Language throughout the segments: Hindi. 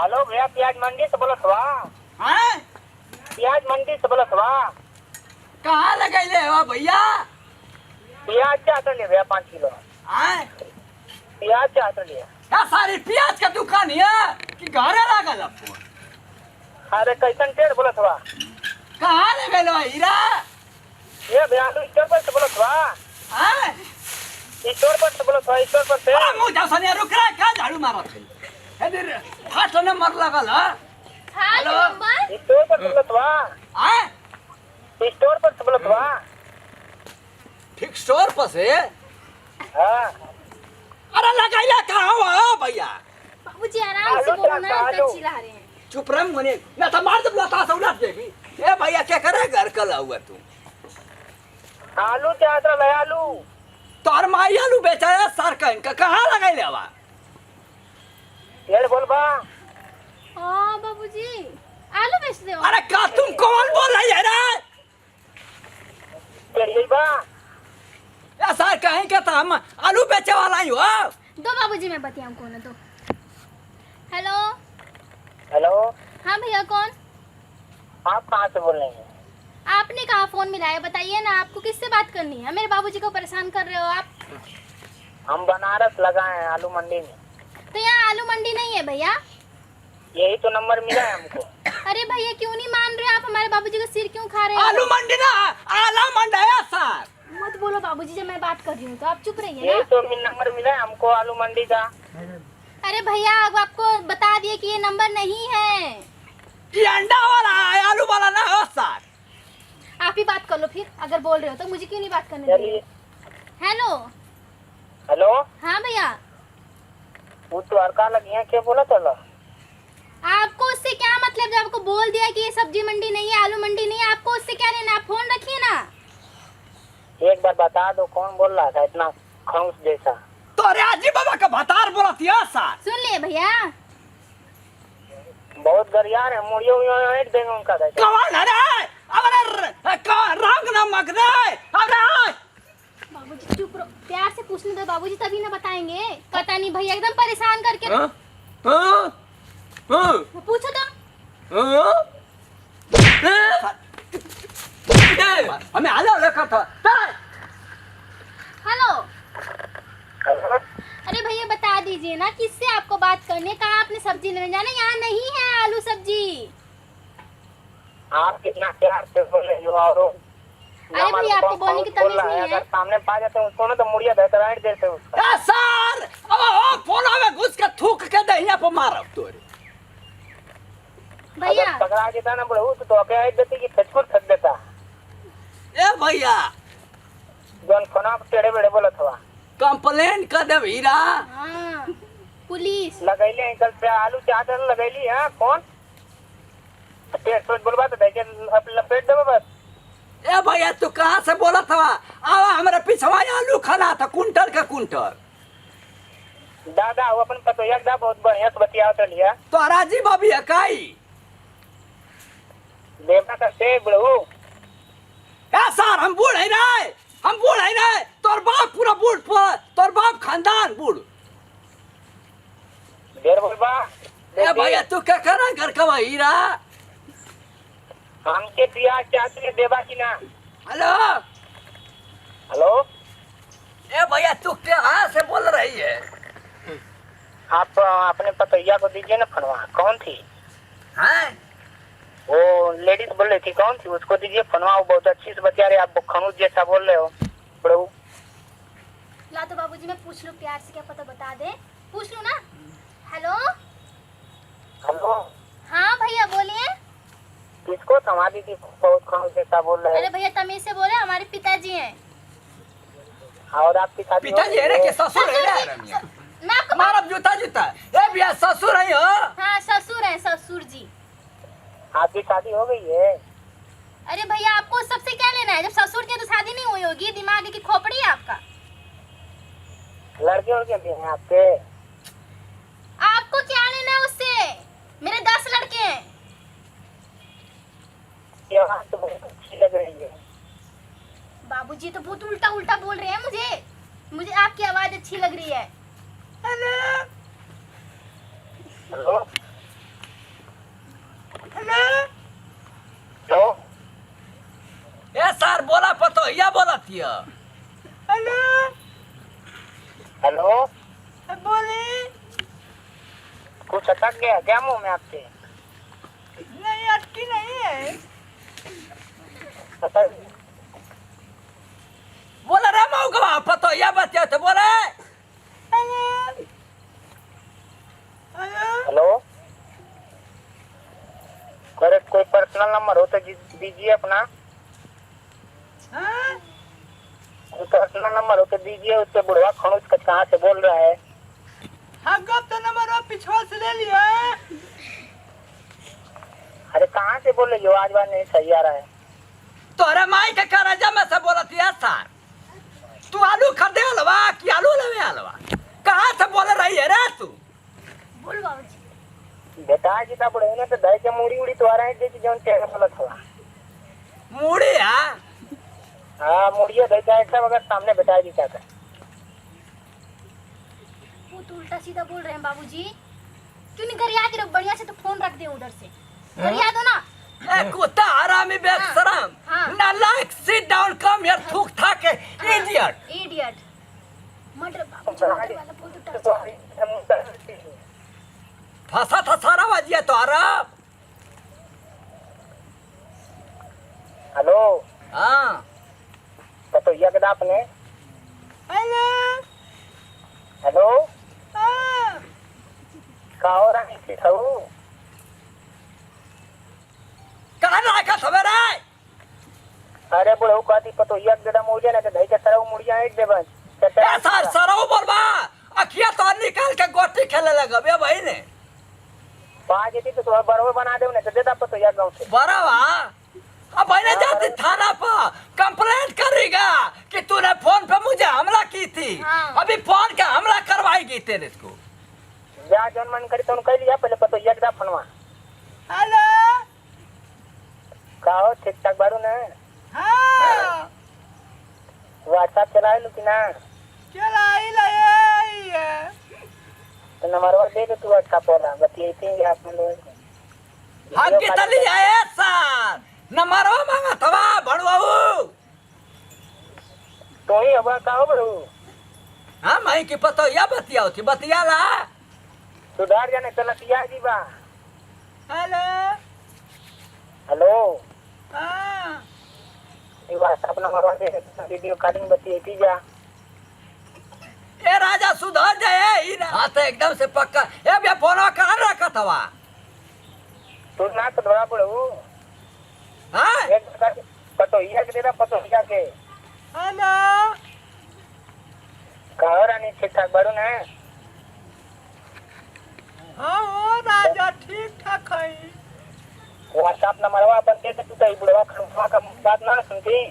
हेलो भैया, प्याज मंडी से बोलत हुआ? हैं? प्याज मंडी से बोलत हुआ? कहाँ लगैले हो भैया? प्याज चाहते लिए भैया 5 किलो। हैं? प्याज चाहते लिए। क्या सारी प्याज का दुकान है कि घरे लागल आपको? अरे कैसन टेढ़ बोलत हुआ? कहाँ लगैले हो हीरा? ये भैया आलू स्टोर पर से बोलत हुआ? हैं? स्टोर पर से बोलत हुआ? स्टोर पर से? अरे मुँह जासनिया रुक रहा है, क्या झाड़ू मारत है? इधर फास्ट नंबर लगल है। हेलो? स्टोर पर से बोलत हुआ? हैं? स्टोर पर से बोलत हुआ? ठीक स्टोर पर से? हाँ। अरे लगैले कहाँ हो भैया? बाबूजी आराम से बोलो ना, इतना चिल्ला रहे हैं। चुप रह मुने, ना तो मार दे लता से उलट देगी। ए भैया क्या करे घर कल हुआ तू? आलू चाहते रहे आलू। तोर माई आलू बेचा है सर का कहाँ लगैले हवा? टेढ़ बोलबा? हाँ बाबूजी, आलू बेच दे। अरे का तुम कौन बोल रही है रे? टेढ़ बा? या सर कहीं के तो हम आलू बेचे वाला ही हो। दो बाबूजी, मैं बताऊँ कौन है तो। हेलो? हेलो, हाँ भैया, कौन? आप कहाँ से बोल रहे हैं? आपने कहाँ फोन मिलाया, बताइए ना, आपको किससे बात करनी है? मेरे बाबूजी को परेशान कर रहे हो आप। हम बनारस लगाए हैं आलू मंडी में। तो यहाँ आलू मंडी नहीं है भैया। यही तो नंबर मिला है हमको। अरे भैया क्यों नहीं मान रहे आप? हमारे बाबूजी का सिर क्यों खा रहे हो? आलू मंडी ना, आला मंडी है सर। मत बोलो बाबूजी, जब मैं बात कर रही हूँ तो आप चुप रहिए यही ना। तो नंबर मिला है हमको आलू मंडी का। अरे भैया अब आपको बता दिए कि ये नंबर नहीं है। ये अंडा वाला है, आलू वाला ना हो सर। आप ही बात कर लो फिर, अगर बोल रहे हो तो मुझे क्यों नहीं बात करने दे रहे चलिए। हो? हेलो? हेलो, हाँ भैया, वो तो हरका लगी है, क्या बोला चलो? आपको उससे क्या मतलब? जब आपको बोल दिया कि ये सब्जी मंडी नहीं है, आलू मंडी नहीं है, आपको उससे क्या लेना? आप फोन रखिए ना। एक बार बता दो कौन बोल रहा था इतना खौस जैसा? तो राजी बाबा का भतार बोलत है सर। सुन लिए भैया। बहुत गरियार है, मुड़ियो ऐड देंगे उनका। कौन है रे? रंग नमक रे। अरे बाबूजी चुप रहो, प्यार से पूछने दो बाबूजी, तभी ना बताएंगे। पता नहीं भैया एकदम परेशान करके। हाँ? हाँ? हाँ? पूछो तो। हाँ? हमें आला रखा था। हेलो? अरे भैया बता दीजिए ना, किससे आपको बात करनी है? कहाँ आपने सब्जी लेने जाना? यहाँ नहीं है आलू सब्जी। आप कितना प्यार से बोल रहे हो? और अरे भैया आपको बोलने की तमीज नहीं है। अगर सामने पा जाते हैं उसको ना तो मुड़िया देते ऐड देते उसका। सर अब ओ फोन में घुस के थूक के दहिया पे मारब तोरे। भैया अगर पकड़ा देता ना बड़ू तो क्या ऐड देती कि खचकुर थक देता। ए भैया जोन फोना टेढ़े बेढ़े बोलत हुआ। कंप्लेन कर दे हीरा। हाँ, पुलिस लगैले हैं कल पे आलू चाहते लगैली है कौन? टेढ़ सोच बोलबा तो देखे लपेट देबो बस। ए भैया तू कहाँ से बोला था? आवा हमारे पिछवा आलू खाना था कुंटल का कुंटल। दादा वो अपन पतोया दा बहुत बढ़िया से बतिया तो लिया। तो राजी बाबी है काई देवता का से बड़ू। ए सर हम बूढ़ है रे, हम बूढ़ है रे। तोर बाप पूरा बूढ़, तोर बाप खानदान बूढ़। देर बोलबा। ए भैया तू क्या करा घर का हीरा? हमके प्याज चाहते देवा की ना? हेलो? हेलो, ए भैया तू कहाँ से बोल रही है? आप अपने पतैया को दीजिए ना फनवा। कौन थी? हैं? वो लेडीज बोल रही थी, कौन थी? उसको दीजिए फनवा, वो बहुत अच्छी से बतिया रहे। आप खनूज जैसा बोल रहे हो बड़ू। ला तो बाबूजी, मैं पूछ लूँ प्यार से, क्या पता बता दे। पूछ लूँ ना। हेलो? हेलो, हाँ भैया बोलिए। किसको समाधि की बहुत खनूज जैसा बोल रहे अरे भैया तमीज से बोले, हमारे पिताजी हैं। हैं? और आपकी शादी पिताजी है रे के ससुर है रे? मैं आपको मारब जूता जूता। ए भैया ससुर है हो? हाँ ससुर हैं, ससुर जी। आपकी शादी हो गई है? अरे भैया आपको सबसे क्या लेना है? जब ससुर की तो शादी नहीं हुई होगी, दिमाग की खोपड़ी है आपका। लड़के उड़के भी हैं आपके? आपको क्या लेना है उससे? मेरे 10 लड़के हैं। ये आवाज तो बहुत अच्छी लग रही है। बाबूजी तो बहुत उल्टा उल्टा बोल रहे हैं मुझे। मुझे आपकी आवाज अच्छी लग रही है। हेलो, पतोहिया बोलत हिय। हेलो हेलो, बोली। कुछ अटक गया क्या मुंह में आपके? नहीं अटकी नहीं है। बोले रे मौगवा पतोहिया बतिया तो बोले। हेलो हेलो हेलो, कोई पर्सनल नंबर हो तो दीजिए अपना। हाँ कोई पर्सनल नंबर हो तो दीजिए, उससे बुढ़वा खनुज का कहाँ से बोल रहा है? हाँ गप तो नंबर वो पिछवा से ले लिया। अरे कहाँ से बोल रही हो? आज बार नहीं सही आ रहा है। तोरे माई के करजा में से बोलत हिय सर। तू आलू खरीदे हलवा कि आलू लेवे हलवा? कहाँ से बोल रही है रे तू? बोल बाबूजी। बेटा जी का बुढ़े ने तो दही के मूड़ी उड़ी तो आ रहे हैं जौन चेहरा गलत हुआ। मूड़ी है? हाँ मुड़िया दही का ऐसा वगैरह सामने बेटा जी क्या कर। वो तो उल्टा सीधा बोल रहे हैं बाबूजी। क्यों नहीं घर आके रख, बढ़िया से तो फोन रख दे उधर से। घर आ दो ना। ए कुत्ता हरामी बेशरम। हाँ। नालायक सिट डाउन कम हियर थूक था के इडियट। इडियट। मटर बाबूजी मटर वाला बोल तो टच। फंसा था सारा बजिया तोरा। हेलो, हाँ तो यह कदा आपने। हेलो हेलो, हाँ का हो रहा है खाऊ? कहाँ रखा सवेरे? अरे बुढ़ऊ कहती पतो यह कदा मुड़िया ना तो दही के सरऊ मुड़िया एक देबन। ए सर सरऊ बोलबा अखिया तो निकाल के गोटी खेले लगबे भाई ने। वहाँ जेती तो तुम्हारा बरोबर बना दे ना तो देता पतो यह गाँव से। बरावा अब भाई ने जाती थाना पर कंप्लेंट करेगा कि तूने फोन पे मुझे हमला की थी। हाँ। अभी फोन का हमला करवाएगी तेरे इसको। जा जौन मन करी तो कह लिया पहले पतो यह कदा फनवा। हेलो का हो ठीक ठाक बारू ना? हाँ व्हाट्सएप चलाए लो कि ना? चला ही लगे। तो नंबर दे दे तू व्हाट्सएप वाला बतिए थी आप लोग। हम कितनी है सर नंबरवा मांगा थवा भड़वाऊ। तो ही अब का हो बड़ू? हाँ मैं की पतो या बतिया होती बतिया ला। सुधार जाने तो लतिया जी बा। हेलो हेलो, हाँ ये व्हाट्सएप नंबर दे दे वीडियो कॉलिंग बतिए थी जा। ए राजा सुधर जाए ही ना। हाँ तो एकदम से पक्का। ए बे फोनवा कहाँ रखा थवा? तू ना तो बड़ा बड़ू हाँ एक पतो यह के देना पतो यह के। हेलो का हो रानी ठीक ठाक बारू ना? हाँ हो राजा ठीक ठाक है। व्हाट्सएप नंबर अपन दे दे तू तो बुढ़वा खनुआ का बात ना सुनती।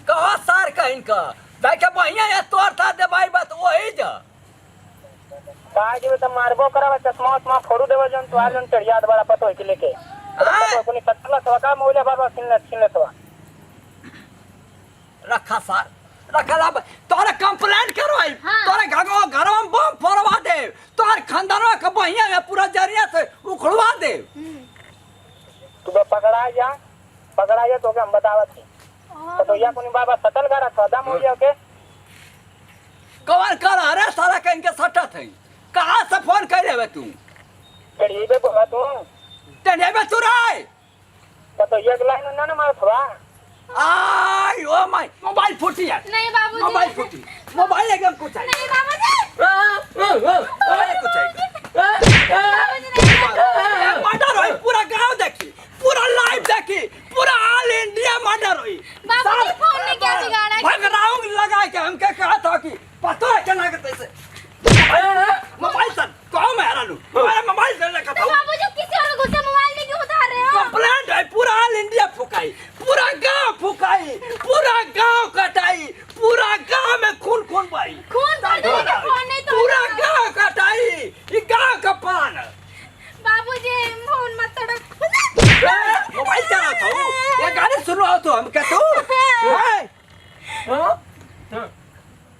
कहो सर कहीं का देखे बढ़िया है तोर था दे भाई बात वही जा। का जी तो मारबो करावे चश्मा उस्मा फोड़ू देवे जौन तुहार जौन चढ़िया बड़ा पतो के लेके। हाँ। अपनी सत्तला तो का मौला बाबा सिन्ने तो रखा सर रखा ला तोरे कंप्लेंट करवाई। हाँ। तोरे घरों में बम फोड़वा दे। तोर खानदानवा के बढ़िया में पूरा जरिया से उखड़वा दे। तू पकड़ा जा तो हम बतावत थी। तो या कोनी बाबा सतल करा सदा मौलिया के। कवर कर अरे सारा कहीं के सटत है। कहाँ से फोन कर लेवे तू? चढ़ीबे बोला तू तेने में तू रहे तो एक लाइन ना मारत बा। आई ओ माय मोबाइल फूटी है। नहीं बाबूजी। मोबाइल फूटी मोबाइल एकदम कुछ है। नहीं बाबूजी। कुछ है मर्डर हुई पूरा गांव देखी पूरा लाइव देखी पूरा ऑल इंडिया मर्डर हुई। बाबूजी फोन ने क्या बिगाड़ा है? भाग राउंड लगा के हमके कहा था कि पता है क्या लगता है मोबाइल सर कहो मैं हरा लूं मोबाइल से रखा था। बाबूजी किसी और गुस्से मोबाइल में क्यों बता रहे हो? कंप्लेंट है पूरा ऑल इंडिया फुकाई पूरा गांव फुकाई पूरा गांव कटाई पूरा गांव में खून खून पाई। खून कर दो लेकिन फोन नहीं तोड़ना। पूरा गांव कटाई ये गांव का पान। बाबूजी फोन मत तोड़ो। मोबाइल चला था ये गाने सुनो तो हम कहते हो।